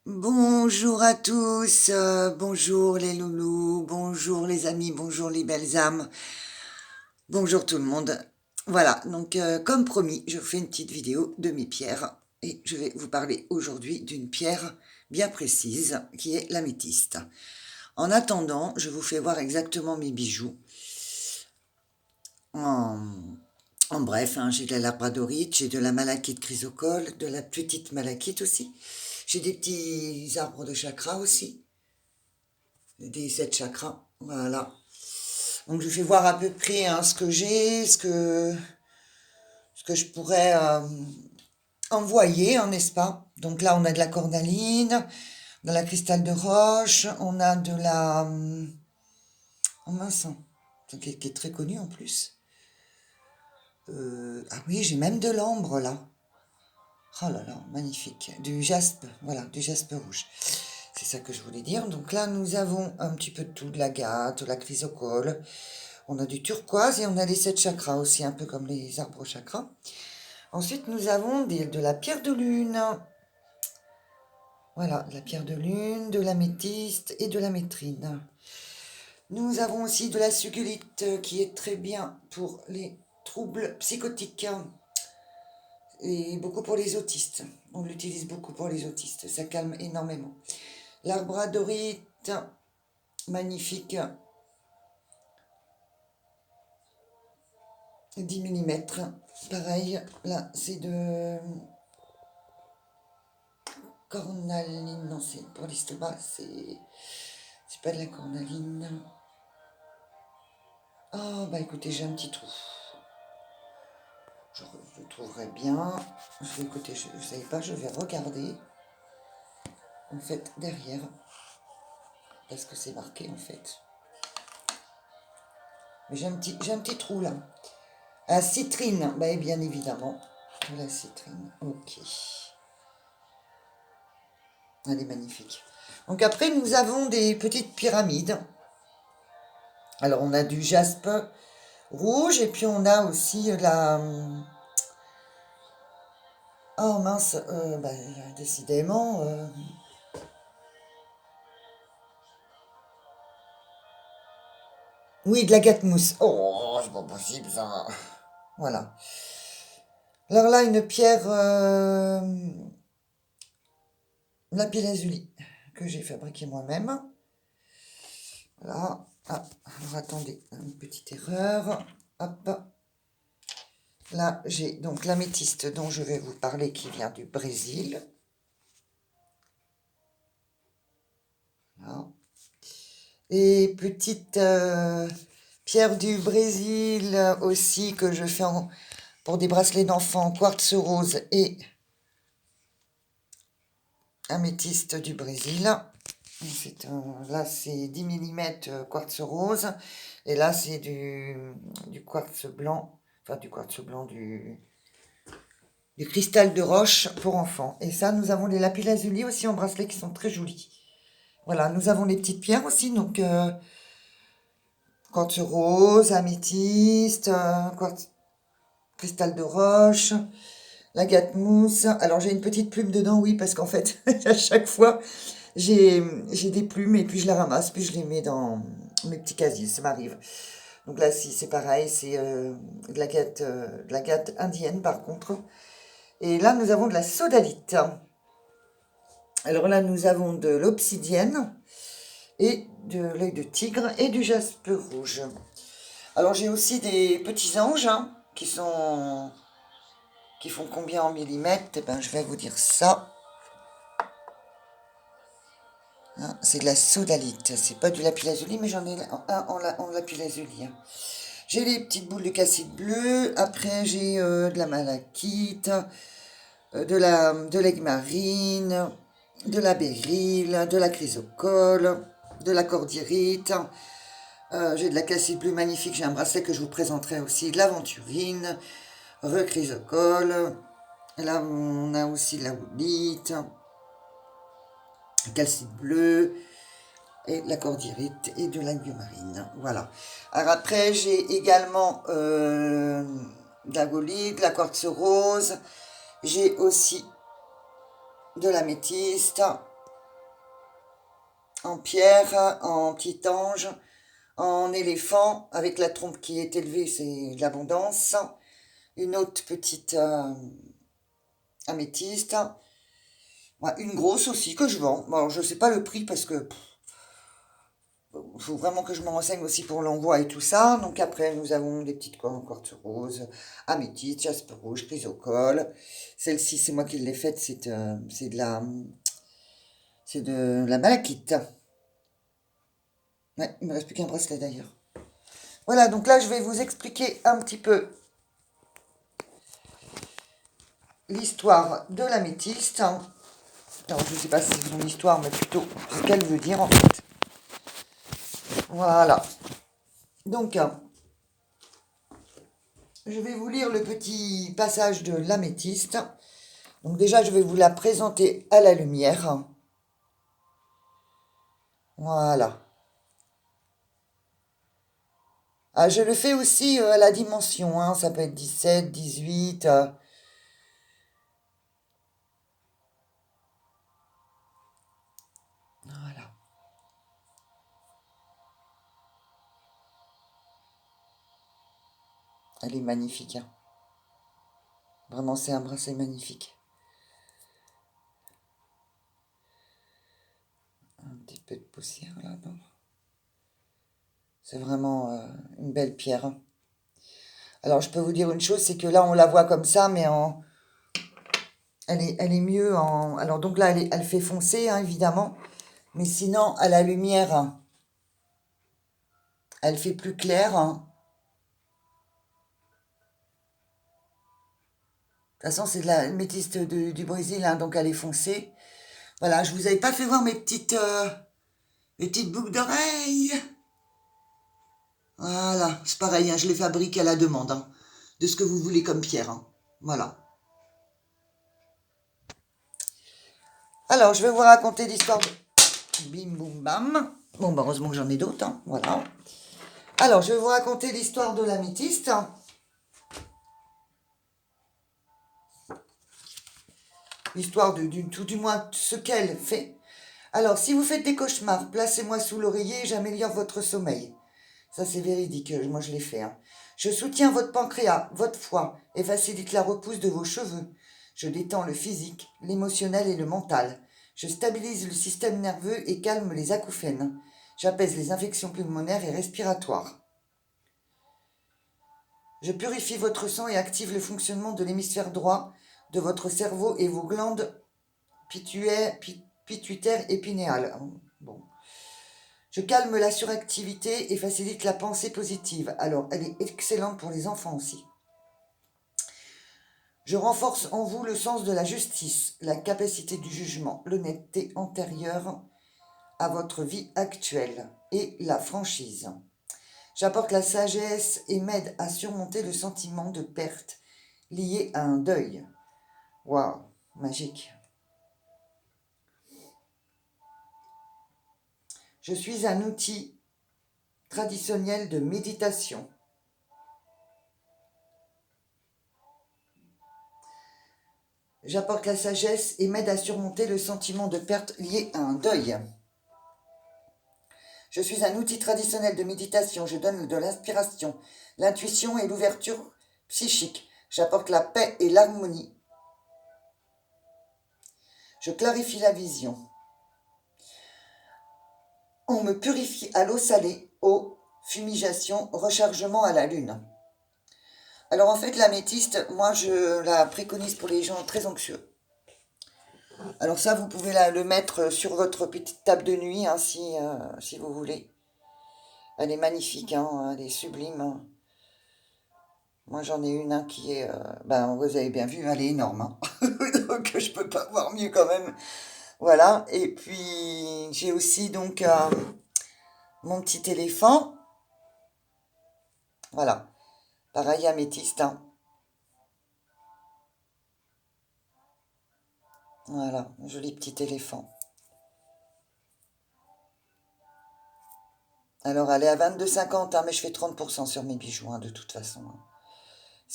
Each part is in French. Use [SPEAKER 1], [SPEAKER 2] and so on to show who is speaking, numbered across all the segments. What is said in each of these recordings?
[SPEAKER 1] Bonjour à tous, bonjour les loulous, bonjour les amis, bonjour les belles âmes, bonjour tout le monde. Voilà, donc comme promis, je vous fais une petite vidéo de mes pierres et je vais vous parler aujourd'hui d'une pierre bien précise qui est l'améthyste. En attendant, je vous fais voir exactement mes bijoux. En bref, hein, j'ai de la labradorite, j'ai de la malachite chrysocole, de la petite malachite aussi. J'ai des petits arbres de chakra aussi. Des 7 chakras, voilà. Donc je vais voir à peu près hein, ce que j'ai, ce que je pourrais envoyer, hein, n'est-ce pas? Donc là, on a de la cornaline, de la cristal de roche, on a de la... oh mince, hein, qui est très connue en plus. Ah oui, j'ai même de l'ambre là. Oh là là, magnifique. Du jaspe, voilà, du jaspe rouge. C'est ça que je voulais dire. Donc là, nous avons un petit peu de tout, de l'agate, de la chrysocole. On a du turquoise et on a les 7 chakras aussi, un peu comme les arbres chakras. Ensuite, nous avons de la pierre de lune. Voilà, de la pierre de lune, de l'améthyste et de la métrine. Nous avons aussi de la sugilite qui est très bien pour les troubles psychotiques et beaucoup pour les autistes. On l'utilise beaucoup pour les autistes, ça calme énormément. L'arbradorite, magnifique, 10 mm. Pareil, là c'est de cornaline, non c'est pour l'estomac, c'est pas de la cornaline. Oh bah écoutez, j'ai un petit trou. Je le trouverai bien. Je vais écouter, vous savez pas, je vais regarder en fait derrière parce que c'est marqué en fait. Mais j'ai un petit trou là. Ah, citrine, bah bien évidemment. La citrine, ok. Elle est magnifique. Donc après, nous avons des petites pyramides. Alors, on a du jaspe rouge et puis on a aussi la... Oh mince, bah, décidément... Oui, de la gâte-mousse. Oh, c'est pas possible ça. Voilà. Alors là, une pierre lapis-lazuli que j'ai fabriquée moi-même. Voilà. Ah, alors attendez, une petite erreur. Hop. Là, j'ai donc l'améthyste dont je vais vous parler qui vient du Brésil. Voilà. Et petite pierre du Brésil aussi que je fais pour des bracelets d'enfants, quartz rose et améthyste du Brésil. Là, c'est 10 mm quartz rose. Et là, c'est du quartz blanc. Enfin, du quartz blanc, du cristal de roche pour enfants. Et ça, nous avons les lapis-lazuli aussi en bracelet qui sont très jolis. Voilà, nous avons les petites pierres aussi. Donc, quartz rose, améthyste, quartz, cristal de roche, l'agate mousse. Alors, j'ai une petite plume dedans, oui, parce qu'en fait, à chaque fois, j'ai des plumes et puis je les ramasse, puis je les mets dans mes petits casiers, ça m'arrive. Donc là, si c'est pareil, c'est de l'agate indienne par contre. Et là, nous avons de la sodalite. Alors là, nous avons de l'obsidienne et de l'œil de tigre et du jaspe rouge. Alors j'ai aussi des petits anges hein, qui font combien en millimètres? Eh ben, je vais vous dire ça. Hein, c'est de la sodalite, c'est pas du lapis-lazuli, mais j'en ai un en lapis-lazuli. Hein. J'ai les petites boules de cassite bleu, après j'ai de la malachite, de l'aigue marine, de la béryl, de la chrysocole, de la cordierite. J'ai de la cassite bleue magnifique, j'ai un bracelet que je vous présenterai aussi, de l'aventurine, rechrysocole. Là, on a aussi de la woodite, calcite bleu, et la cordierite et de l'aigle marine. Voilà. Alors après, j'ai également de la gaulite, de la quartz rose. J'ai aussi de l'améthyste. en pierre, en petit ange, en éléphant, avec la trompe qui est élevée, c'est l'abondance. Une autre petite améthyste. Ouais, une grosse aussi que je vends. Bon, alors, je sais pas le prix parce que il faut vraiment que je me renseigne aussi pour l'envoi et tout ça. Donc après, nous avons des petites quartz roses, améthyste, jaspe rouge, chrysocole. Celle-ci, c'est moi qui l'ai faite, c'est de la malachite. Ouais, il me reste plus qu'un bracelet d'ailleurs. Voilà, donc là, je vais vous expliquer un petit peu l'histoire de l'améthyste. Alors, je ne sais pas si c'est son histoire, mais plutôt ce qu'elle veut dire en fait. Voilà. Donc, je vais vous lire le petit passage de l'améthyste. Donc déjà, je vais vous la présenter à la lumière. Voilà. Ah, je le fais aussi à la dimension, hein. Ça peut être 17, 18. Voilà. Elle est magnifique, hein. Vraiment, c'est un bracelet magnifique. Un petit peu de poussière là, non? C'est vraiment une belle pierre, hein. Alors, je peux vous dire une chose, c'est que là, on la voit comme ça, mais elle est mieux en... Alors, donc là, elle fait foncer, hein, évidemment. Mais sinon, à la lumière, hein, elle fait plus clair, hein. De toute façon, c'est de la métiste du Brésil, hein, donc elle est foncée. Voilà, je vous avais pas fait voir mes petites boucles d'oreilles. Voilà, c'est pareil, hein, je les fabrique à la demande, hein, de ce que vous voulez comme pierre, hein. Voilà. Alors, je vais vous raconter l'histoire de Bim Boum Bam. Bon, bah, heureusement que j'en ai d'autres, hein, voilà. Alors, je vais vous raconter l'histoire de l'améthyste. L'histoire tout du moins ce qu'elle fait. Alors, si vous faites des cauchemars, placez-moi sous l'oreiller et j'améliore votre sommeil. Ça, c'est véridique, moi je l'ai fait, hein. Je soutiens votre pancréas, votre foie et facilite la repousse de vos cheveux. Je détends le physique, l'émotionnel et le mental. Je stabilise le système nerveux et calme les acouphènes. J'apaise les infections pulmonaires et respiratoires. Je purifie votre sang et active le fonctionnement de l'hémisphère droit de votre cerveau et vos glandes pituitaires et pinéales. Bon. Je calme la suractivité et facilite la pensée positive. Alors, elle est excellente pour les enfants aussi. Je renforce en vous le sens de la justice, la capacité du jugement, l'honnêteté antérieure à votre vie actuelle et la franchise. J'apporte la sagesse et m'aide à surmonter le sentiment de perte lié à un deuil. Waouh, magique. Je suis un outil traditionnel de méditation. J'apporte la sagesse et m'aide à surmonter le sentiment de perte lié à un deuil. Je suis un outil traditionnel de méditation. Je donne de l'inspiration, l'intuition et l'ouverture psychique. J'apporte la paix et l'harmonie. Je clarifie la vision. On me purifie à l'eau salée, eau, fumigation, rechargement à la lune. Alors en fait, l'améthyste, moi je la préconise pour les gens très anxieux. Alors ça, vous pouvez le mettre sur votre petite table de nuit, hein, si vous voulez. Elle est magnifique, hein, elle est sublime, hein. Moi j'en ai une, hein, qui est, ben, vous avez bien vu, elle est énorme, hein. Donc je peux pas voir mieux quand même. Voilà, et puis j'ai aussi donc mon petit éléphant. Voilà, pareil améthyste, hein. Voilà, un joli petit éléphant. Alors elle est à 22,50, hein, mais je fais 30% sur mes bijoux, hein, de toute façon, hein.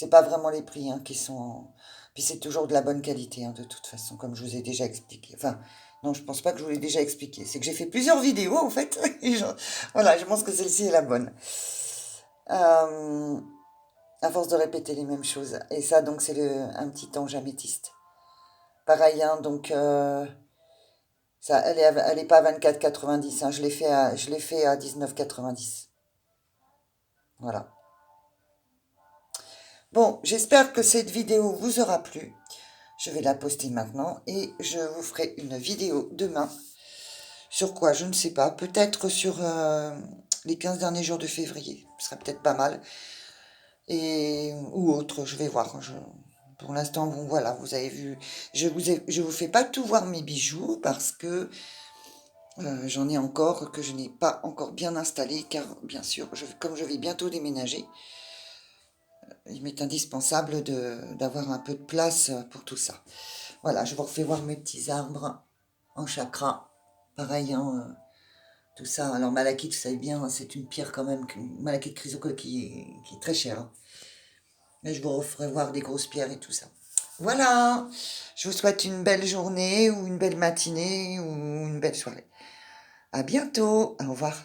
[SPEAKER 1] C'est pas vraiment les prix hein, qui sont... Puis c'est toujours de la bonne qualité, hein, de toute façon, comme je vous ai déjà expliqué. Enfin, non, je pense pas que je vous l'ai déjà expliqué. C'est que j'ai fait plusieurs vidéos, en fait. Voilà, je pense que celle-ci est la bonne. Euh, à force de répéter les mêmes choses. Et ça, donc, c'est un petit ange améthyste. Pareil, hein, donc... ça, elle est pas à 24,90, hein, je l'ai fait à 19,90. Voilà. Bon, j'espère que cette vidéo vous aura plu. Je vais la poster maintenant et je vous ferai une vidéo demain. Sur quoi? Je ne sais pas. Peut-être sur les 15 derniers jours de février. Ce serait peut-être pas mal. Ou autre, je vais voir. Pour l'instant, bon voilà, vous avez vu. Je vous fais pas tout voir mes bijoux parce que j'en ai encore que je n'ai pas encore bien installé. Car bien sûr, comme je vais bientôt déménager, il m'est indispensable d'avoir un peu de place pour tout ça. Voilà, je vous refais voir mes petits arbres en chakra. Pareil, hein, tout ça. Alors, malachite, vous savez bien, hein, c'est une pierre quand même, malachite chrysocole qui est très chère. Hein. Mais je vous referai voir des grosses pierres et tout ça. Voilà, je vous souhaite une belle journée ou une belle matinée ou une belle soirée. À bientôt, au revoir.